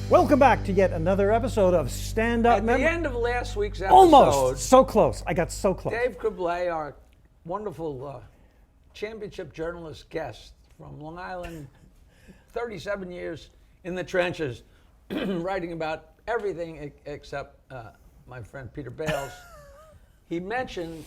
Welcome back to yet another episode of Standup Memories. At the end of last week's episode, almost so close. I got so close. Dave Criblez, our wonderful championship journalist guest from Long Island, 37 years in the trenches, writing about everything except my friend Peter Bales. He mentioned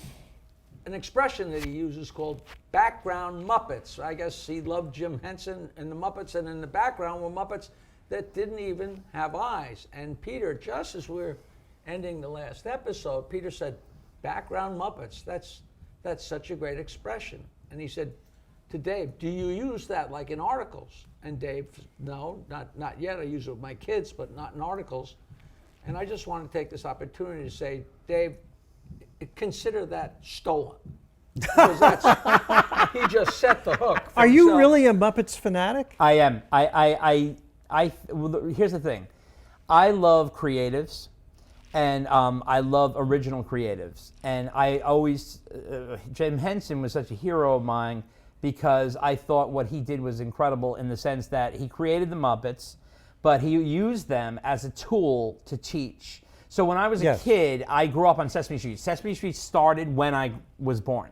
an expression that he uses called background Muppets. I guess he loved Jim Henson and the Muppets, and in the background were Muppets that didn't even have eyes. And Peter, just as we're ending the last episode, Peter said, background Muppets, that's such a great expression. And he said to Dave, do you use that like in articles? And Dave, no, not yet. I use it with my kids, but not in articles. And I just want to take this opportunity to say, Dave, consider that stolen. Because he just set the hook. Are you really a Muppets fanatic? I am. Well, here's the thing. I love creatives, and I love original creatives. And I always, Jim Henson was such a hero of mine because I thought what he did was incredible in the sense that he created the Muppets, but he used them as a tool to teach. So when I was a kid, I grew up on Sesame Street. Sesame Street started when I was born.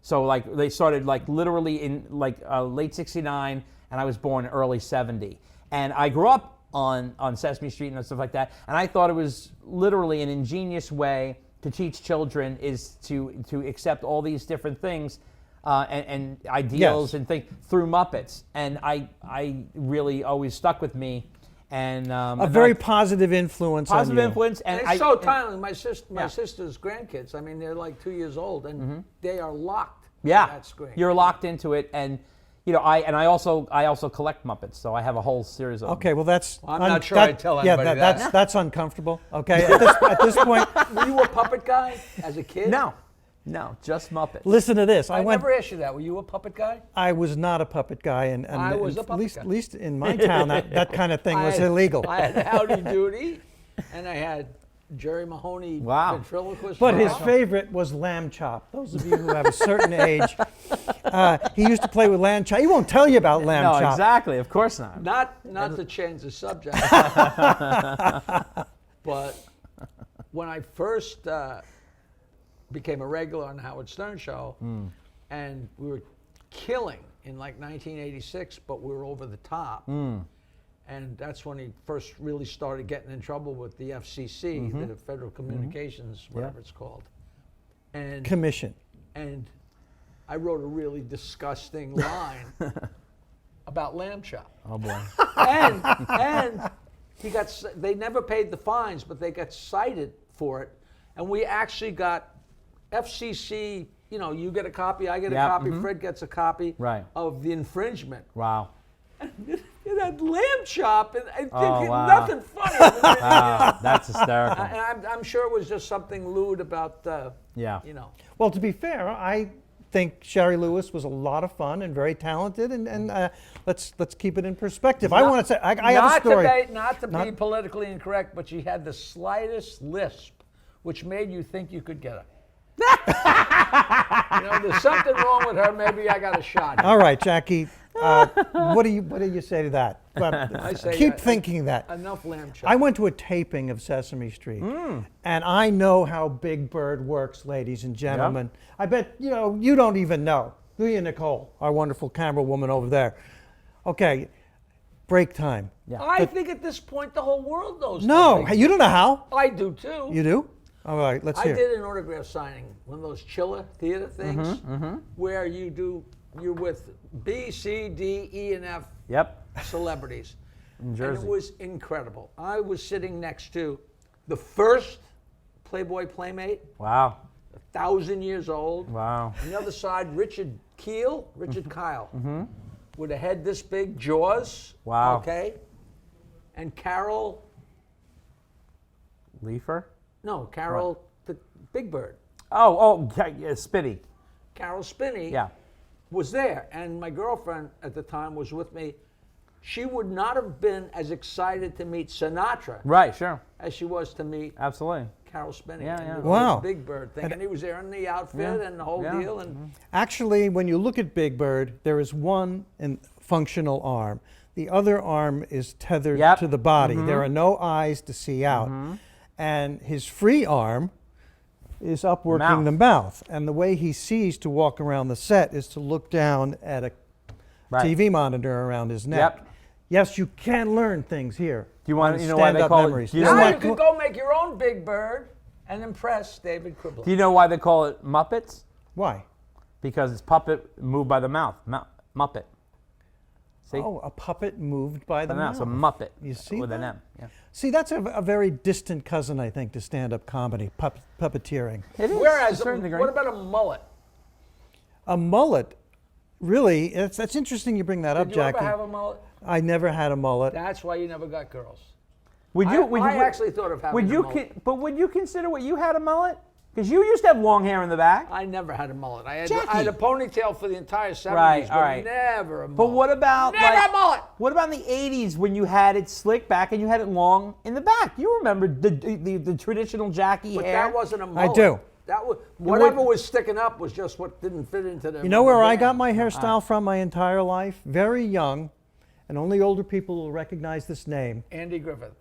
So like they started like literally in like late 69, and I was born early 70. And I grew up on Sesame Street and stuff like that, and I thought it was literally an ingenious way to teach children is to accept all these different things and ideals and things through Muppets. And I really always stuck with me. And a very positive influence on you. Positive influence. And it's so timely. My sister's grandkids, I mean, they're like 2 years old, and they are locked to that screen. You're locked into it. And you know, I also collect Muppets, so I have a whole series of them. Okay, well that's. I'm not sure I'd tell anybody that. That's uncomfortable. Okay, at this point. Were you a puppet guy as a kid? No, just Muppets. Listen to this. I never asked you that. Were you a puppet guy? I was not a puppet guy, and I was a puppet guy. At least in my town, that kind of thing was illegal. I had Howdy Doody, and I had Jerry Mahoney ventriloquist. But his favorite was lamb chop. Those of you who have a certain age, he used to play with lamb chop. He won't tell you about lamb chop. No, exactly. Of course not. Not to change the subject, but when I first became a regular on the Howard Stern show, and we were killing in like 1986, but we were over the top. And that's when he first really started getting in trouble with the FCC, the Federal Communications, whatever it's called. And Commission. And I wrote a really disgusting line about lamb chop. Oh boy. And they never paid the fines, but they got cited for it. And we actually got FCC, you know, you get a copy, I get a copy, Fred gets a copy of the infringement. Wow. It had lamb chop, and nothing funny. Wow, that's hysterical. And I'm sure it was just something lewd about, you know. Well, to be fair, I think Shari Lewis was a lot of fun and very talented, and let's keep it in perspective. I want to say, I have a story. Not to be politically incorrect, but she had the slightest lisp, which made you think you could get her. You know, there's something wrong with her. Maybe I got a shot. All right, Jackie. What do you say to that? I say, keep thinking that. Enough lamb chop. I went to a taping of Sesame Street, and I know how Big Bird works, ladies and gentlemen. Yeah. I bet you don't even know, do you, Nicole, our wonderful camera woman over there? Okay, break time. Yeah. I think at this point the whole world knows. No, you don't know how. I do too. You do? All right, let's hear. I did an autograph signing, one of those chiller theater things, where you're with B, C, D, E, and F celebrities. In Jersey. And it was incredible. I was sitting next to the first Playboy Playmate. Wow. 1,000 years old. Wow. On the other side, Richard Kyle, with a head this big, Jaws. Wow. Okay. And Carol. Leifer? No, Carol, the Big Bird. Oh, Spinney. Carol Spinney. Yeah. was there, and my girlfriend at the time was with me. She would not have been as excited to meet Sinatra Right, sure. as she was to meet Absolutely. Carol Spinney. Yeah, and yeah. the Wow. Big Bird thing. And he was there in the outfit Yeah. and the whole Yeah. deal. And Actually, when you look at Big Bird, there is one functional arm. The other arm is tethered Yep. to the body. There are no eyes to see out. And his free arm is up working Mouth. the mouth. And the way he sees to walk around the set is to look down at a Right. TV monitor around his neck. Yep. Yes, you can learn things here. Do you want on to know why they Stand-Up call Memories. it? Do you This know is now why, like- you could go make your own Big Bird and impress David Criblez. do you know why they call it Muppets? Why? Because it's puppet moved by the mouth. Muppet. See? Oh, a puppet moved by the the mouth. mouth. So Muppet. You see with an that? M. Yeah. See, that's a very distant cousin, I think, to stand-up comedy, puppeteering. It is. to Whereas, a certain degree. what about a mullet? A mullet, really, that's interesting you bring that up, Did you Jackie. ever have a mullet? I never had a mullet. That's why you never got girls. Would you? I actually thought of having Would a you? mullet. But would you consider what you had a mullet? Because you used to have long hair in the back. I never had a mullet. I had Jackie. a ponytail for the entire 70s, Right, but all right. never a mullet. But what about Never a mullet! What about in the '80s when you had it slick back and you had it long in the back? You remember the traditional Jackie But hair? that wasn't a mullet. do. That was whatever was sticking up was just what didn't fit into the. You know where I band. got my hairstyle from my entire life? Very young, and only older people will recognize this name. Andy Griffith.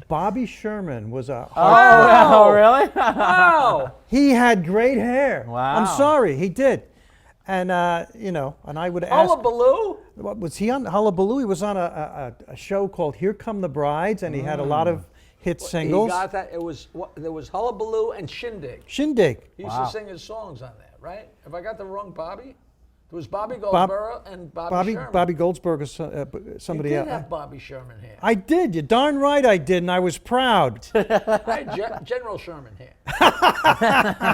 Bobby Sherman was a Oh, really? Oh! He had great hair. Wow. I'm sorry, he did. And, and I would ask, Hullabaloo? what was he on? Hullabaloo? He was on a show called Here Come the Brides, and he had a lot of hit singles. He got that. There was Hullabaloo and Shindig. Shindig. He used Wow. to sing his songs on that, right? Have I got the wrong Bobby? There was Bobby Goldsboro and Bobby Sherman. Bobby Goldsberg is somebody You else. did have Bobby Sherman here. I did. You darn right I did, and I was proud. I had General Sherman here.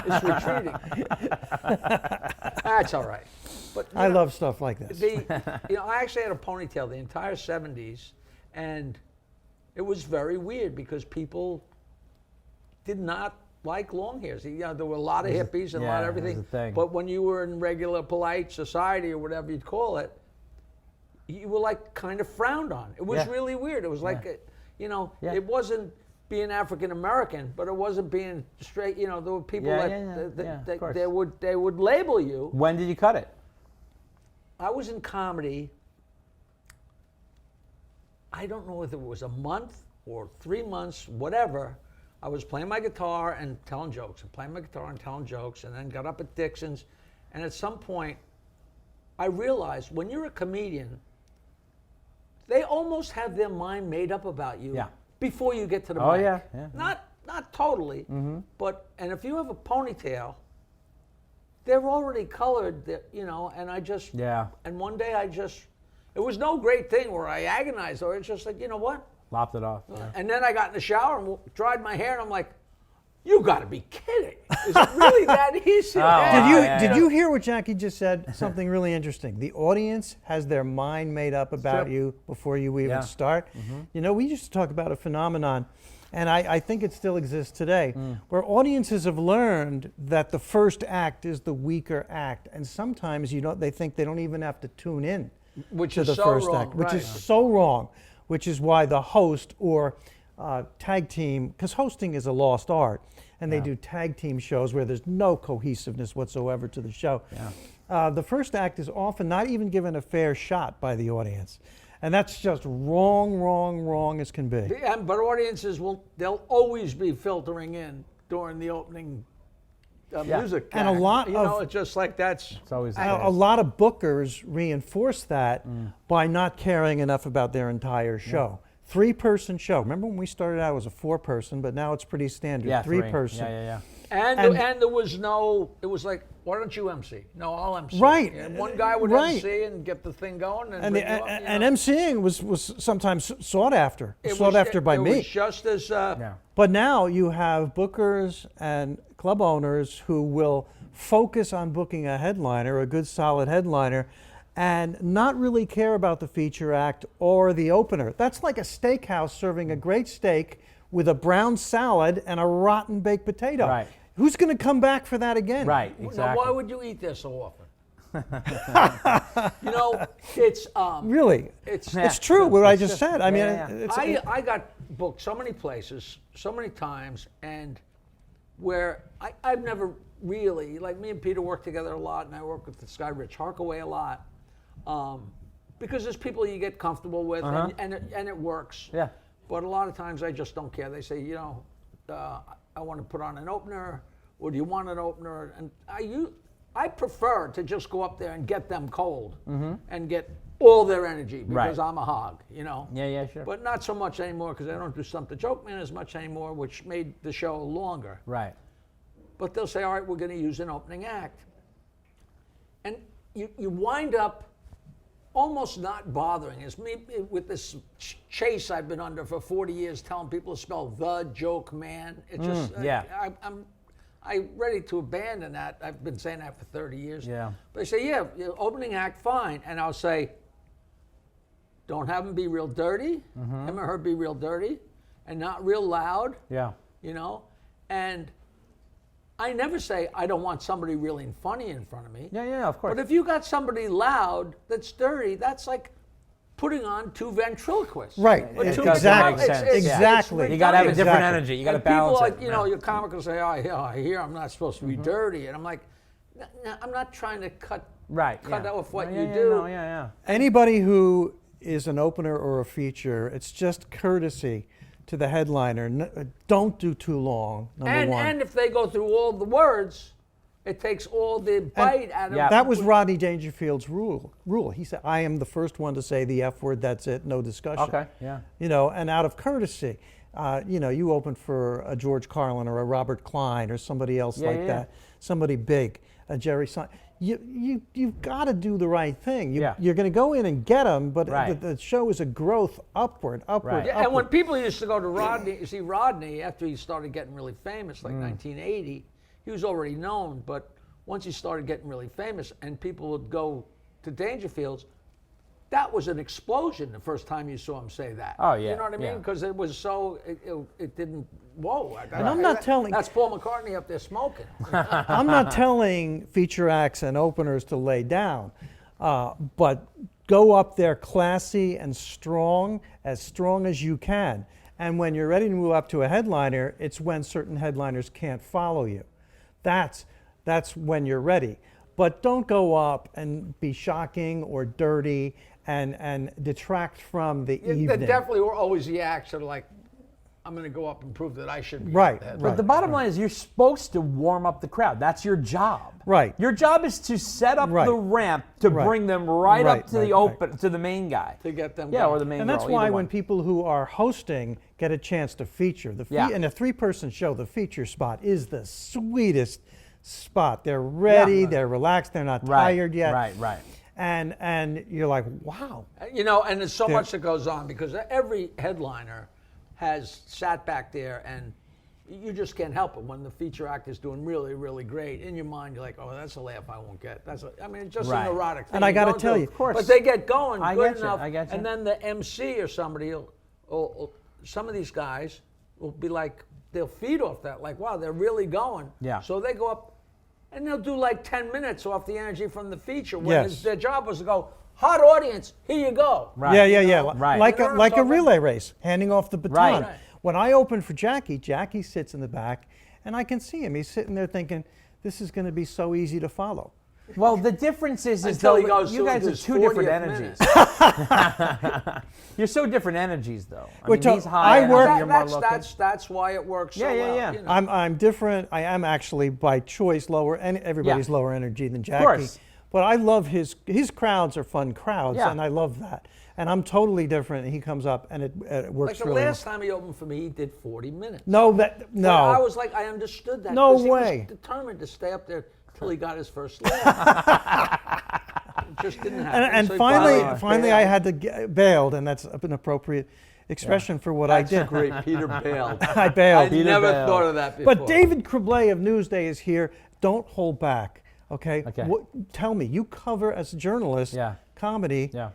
It's retreating. That's all right. But you I know, love stuff like this. I actually had a ponytail the entire 70s, and it was very weird because people did not like long hairs. There were a lot of hippies and a lot of yeah, it was everything. a thing. But when you were in regular polite society or whatever you'd call it, you were like kind of frowned on. It was Yeah. really weird. It was like, Yeah. it wasn't being African American, but it wasn't being straight. There were people Yeah, that of course. they would label you. When did you cut it? I was in comedy. I don't know if it was a month or 3 months, whatever. I was playing my guitar and telling jokes, and playing my guitar and telling jokes, and then got up at Dixon's. And at some point, I realized when you're a comedian, they almost have their mind made up about you Yeah. before you get to the Oh, mic. yeah. Not totally, but and if you have a ponytail, they're already colored, and I just Yeah. And one day it was no great thing where I agonized, or it's just like, you know what? Lopped it off. Yeah. And then I got in the shower and dried my hair, and I'm like, you got to be kidding! Is it really that easy? Did you hear what Jackie just said? Something really interesting. The audience has their mind made up about true. you before you even Yeah. start. We used to talk about a phenomenon, and I think it still exists today, where audiences have learned that the first act is the weaker act, and sometimes they think they don't even have to tune in Which to is the so first wrong, act, which right. is so wrong. Which is why the host or tag team, because hosting is a lost art, and they do tag team shows where there's no cohesiveness whatsoever to the show. The first act is often not even given a fair shot by the audience. And that's just wrong as can be. But audiences they'll always be filtering in during the opening music. And a act. lot of- it's just like that's. It's always the A case. lot of bookers reinforce that by not caring enough about their entire show. 3-person show. Remember when we started out, it was a 4-person, but now it's pretty standard. Yeah, 3-person. Yeah. And there was no. It was like, why don't you MC? No, I'll MC. Right. And one guy would Right. MC and get the thing going, And, bring you up, and MCing was sometimes sought after. Sought after by it me. was just as. Yeah. But now you have bookers and club owners who will focus on booking a headliner, a good solid headliner, and not really care about the feature act or the opener. That's like a steakhouse serving a great steak with a brown salad and a rotten baked potato. Right. Who's going to come back for that again? Right, Now, exactly. why would you eat there so often? You know, it's Really? it's It's true what I just said. I mean, Yeah, yeah. it's, I got booked so many places, so many times, and where I've never really, like me and Peter work together a lot, and I work with this guy Rich Harkaway a lot, because there's people you get comfortable with, and it works. Yeah. But a lot of times I just don't care. They say, you know, I want to put on an opener, or do you want an opener? And I prefer to just go up there and get them cold and get all their energy because I'm a hog, you know. Yeah, yeah, sure. But not so much anymore because I don't do Stump the Joke Man as much anymore, which made the show longer. Right. But they'll say, all right, we're going to use an opening act. And you wind up almost not bothering. It's me with this chase I've been under for 40 years telling people to spell the joke man. It just, I'm ready to abandon that. I've been saying that for 30 years. Yeah. But they say, yeah, opening act, fine. And I'll say, don't have them be real dirty. Him or her be real dirty and not real loud. Yeah. You know? And I never say I don't want somebody really funny in front of me. Yeah, yeah, of course. But if you got somebody loud that's dirty, that's like putting on two ventriloquists. right. Or two Exactly. make sense. Exactly. You got to have a different Exactly. energy. You got to And people balance like, it. you know, your comic will say, oh, yeah, I hear I'm not supposed to be dirty. And I'm like, no, I'm not trying to cut off what you do. No, yeah. Anybody who is an opener or a feature, it's just courtesy to the headliner. Don't do too long, number one. And if they go through all the words, it takes all the bite out of Yeah. That was Rodney Dangerfield's rule. He said, I am the first one to say the F word, that's it, no discussion. Okay, yeah. You know, and out of courtesy, you know, you open for a George Carlin or a Robert Klein or somebody else that, somebody big, a Jerry Seinfeld. You've got to do the right thing. You're going to go in and get them, but the show is a growth upward. Yeah, and when people used to go to Rodney, you see Rodney, after he started getting really famous, like 1980, he was already known, but once he started getting really famous and people would go to Dangerfield's, that was an explosion the first time you saw him say that. Oh, yeah. You know what I mean? Yeah. Because it was so, it didn't, whoa. And I'm not telling- That's Paul McCartney up there smoking. I'm not telling feature acts and openers to lay down, but go up there classy and strong as you can. And when you're ready to move up to a headliner, it's when certain headliners can't follow you. That's when you're ready. But don't go up and be shocking or dirty and detract from the evening. There definitely were always the acts that are like, I'm going to go up and prove that I should be Right, there. But the bottom line is you're supposed to warm up the crowd. That's your job. Right. Your job is to set up the ramp to bring them up to the to the main guy. To get them Yeah, going. or the main And girl, that's why either when one. people who are hosting get a chance to feature, in a 3-person show, the feature spot is the sweetest spot. They're ready, they're relaxed, they're not tired yet. Right. And you're like, wow. You know, and there's so much that goes on because every headliner has sat back there and you just can't help it when the feature act is doing really, really great. In your mind, you're like, oh, that's a laugh I won't get. I mean, it's just a neurotic thing. And I got to don't tell do. you, Of course. But they get going I good get you, enough. I get you. And then the MC or somebody, some of these guys will be like, they'll feed off that. Like, wow, they're really going. Yeah. So they go up and they'll do like 10 minutes off the energy from the feature. When Yes. their job was to go, hot audience, here you go. Right. Yeah. Right. Like You know what I'm like a talking relay race, handing off the baton. Right. When I opened for Jackie sits in the back, and I can see him. He's sitting there thinking, this is going to be so easy to follow. Well, the difference is Until though, he goes you to guys are his two different 40th energies. You're so different energies, though. I We're mean, he's talk- high. I and work- you're more low. That's why it works so well. Yeah. You know. I'm different. I am actually by choice lower, and everybody's lower energy than Jackie. course. But I love his crowds are fun crowds, Yeah. and I love that. And I'm totally different. And he comes up, and it works Like the really last time he opened for me, he did 40 minutes. No, But I no. was like, I understood that. No 'cause he way. was determined to stay up there till he got his first laugh. It just didn't happen. And so he finally, I had to get bailed, and that's an appropriate expression for what I That's did. great. Peter bailed. I bailed. I never bailed. thought of that before. But David Criblez of Newsday is here. Don't hold back, okay? Okay. Tell me, you cover as a journalist comedy Yeah.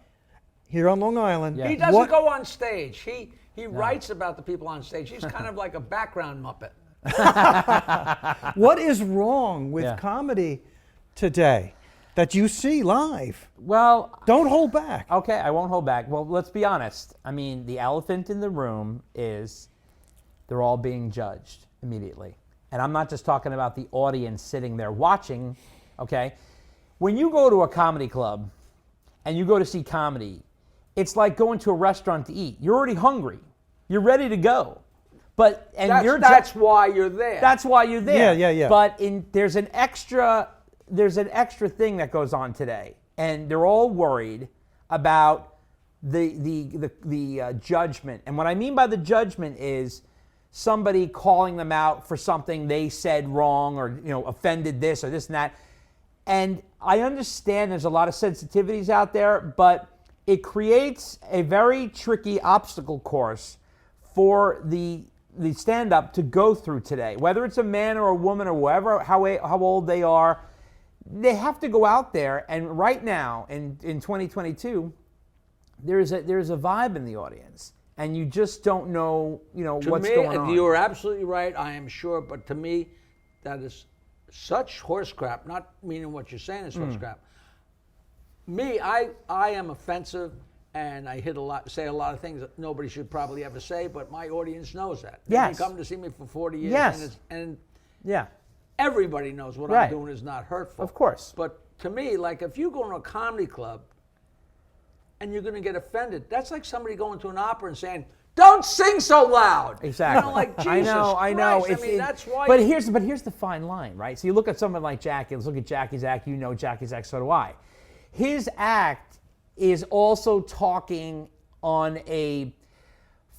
here on Long Island. Yeah. he doesn't What- go on stage. He writes about the people on stage. He's kind of like a background Muppet. What is wrong with Yeah. comedy today that you see live? Well, Don't hold back. okay, I won't hold back. Well, let's be honest. I mean, the elephant in the room is they're all being judged immediately. And I'm not just talking about the audience sitting there watching, okay? When you go to a comedy club and you go to see comedy, it's like going to a restaurant to eat. You're already hungry. You're ready to go. But That's why you're there. That's why you're there. Yeah. But there's an extra thing that goes on today, and they're all worried about the judgment. And what I mean by the judgment is somebody calling them out for something they said wrong, or offended this or this and that. And I understand there's a lot of sensitivities out there, but it creates a very tricky obstacle course for the stand-up to go through today. Whether it's a man or a woman or whoever, how old they are, they have to go out there. And right now, in 2022, there's a vibe in the audience, and you just don't know, what's going on. You are absolutely right. I am sure, but to me, that is such horse crap. Not meaning what you're saying is horse crap. Me, I am offensive. And I say a lot of things that nobody should probably ever say, but my audience knows that. Yes. They've come to see me for 40 years, Yes. and Yeah. everybody knows what Right. I'm doing is not hurtful. Of course. But to me, like if you go to a comedy club and you're going to get offended, that's like somebody going to an opera and saying, "Don't sing so loud." Exactly. Like Jesus I know. Christ. That's why. But here's the fine line, right? So you look at someone like Jackie. Let's look at Jackie's act. You know Jackie's act. So do I. His act is also talking on a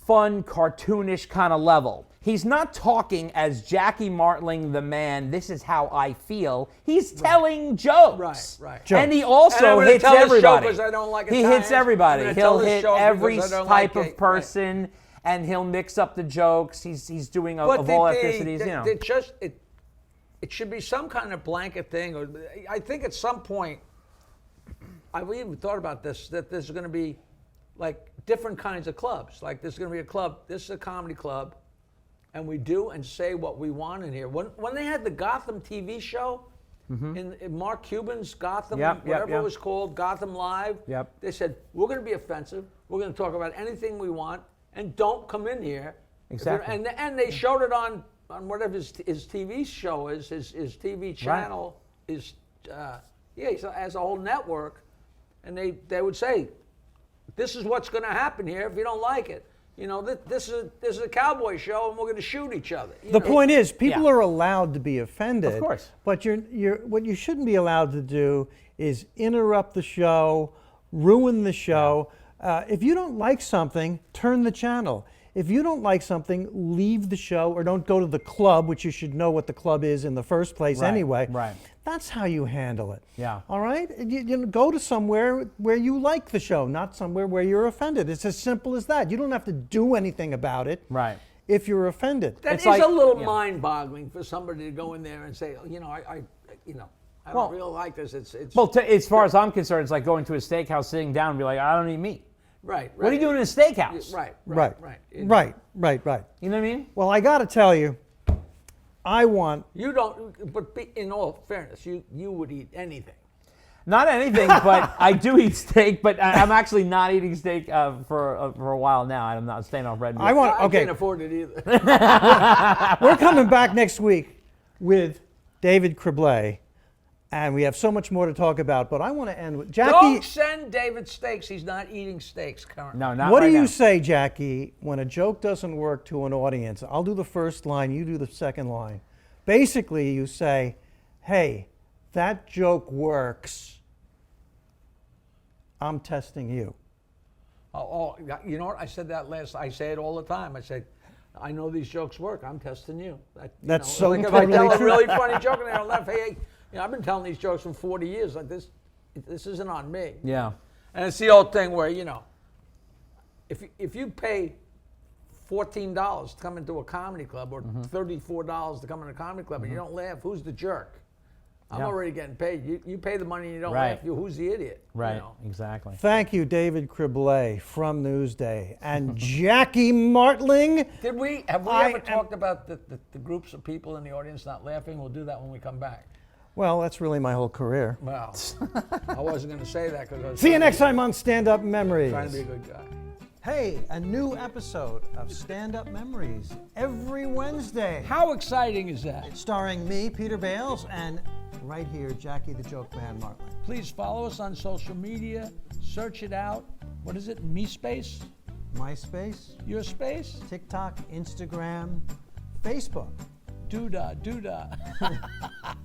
fun, cartoonish kind of level. He's not talking as Jackie Martling, the man, this is how I feel. He's telling jokes. Right. And he And I'm also gonna hits tell this joke everybody. 'cause I don't like He Italians. hits everybody. I'm gonna tell He'll this hit joke every because I don't type like of it. person, and he'll mix up the jokes. He's doing of all ethnicities, It should be some kind of blanket thing. Or I think at some point, I've even thought about this, that there's going to be like different kinds of clubs. Like there's going to be a club, this is a comedy club, and we do and say what we want in here. When they had the Gotham TV show, in Mark Cuban's Gotham, whatever it was called, Gotham Live, they said, we're going to be offensive, we're going to talk about anything we want, and don't come in here. Exactly. And they showed it on whatever his TV show is, his TV channel is, he has a whole network. And they would say, this is what's going to happen here if you don't like it. This is a cowboy show, and we're going to shoot each other. The point is, people are allowed to be offended. Of course. But what you shouldn't be allowed to do is interrupt the show, ruin the show. If you don't like something, turn the channel. If you don't like something, leave the show or don't go to the club, which you should know what the club is in the first place anyway. Right. That's how you handle it. Yeah. All right? You go to somewhere where you like the show, not somewhere where you're offended. It's as simple as that. You don't have to do anything about it. Right. If you're offended. That It's is like- a little mind-boggling for somebody to go in there and say, I don't really like this. It's Well, as far as I'm concerned, it's like going to a steakhouse, sitting down, and be like, I don't eat meat. right. What are you doing in a steakhouse? Right. Right. You Right. You know what I mean? Well, I got to tell you, I want. You don't, but in all fairness, you would eat anything. Not anything, but I do eat steak. But I'm actually not eating steak for a while now. I'm not staying off red meat. I can't afford it either. We're coming back next week with David Criblez, and we have so much more to talk about. But I want to end with Jackie. Don't send David steaks. He's not eating steaks currently. No, not What right do you now. say, Jackie, when a joke doesn't work to an audience? I'll do the first line, you do the second line. Basically, you say, hey, that joke works. I'm testing you. Oh, you know what? I said that I say it all the time. I say, I know these jokes work. I'm testing you. That's so like if totally I tell a true. really funny joke and they don't laugh, hey, I've been telling these jokes for 40 years. Like this isn't on me. Yeah. And it's the old thing where, if you pay $14 to come into a comedy club or $34 to come into a comedy club and you don't laugh, who's the jerk? I'm already getting paid. You pay the money and you don't Right. laugh. Who's the idiot? Right, You know? exactly. Thank you, David Criblez from Newsday. And Jackie Martling. Have we ever talked about the groups of people in the audience not laughing? We'll do that when we come back. Well, that's really my whole career. Well, I wasn't going to say that because I was See you trying next to be- time on Stand-Up Memories. Trying to be a good guy. Hey, a new episode of Stand-Up Memories every Wednesday. How exciting is that? Starring me, Peter Bales, and right here, Jackie the Joke Man Martling. Please follow us on social media. Search it out. What is it? Me Space? MySpace, Your Space? TikTok, Instagram, Facebook. Doodah, doodah.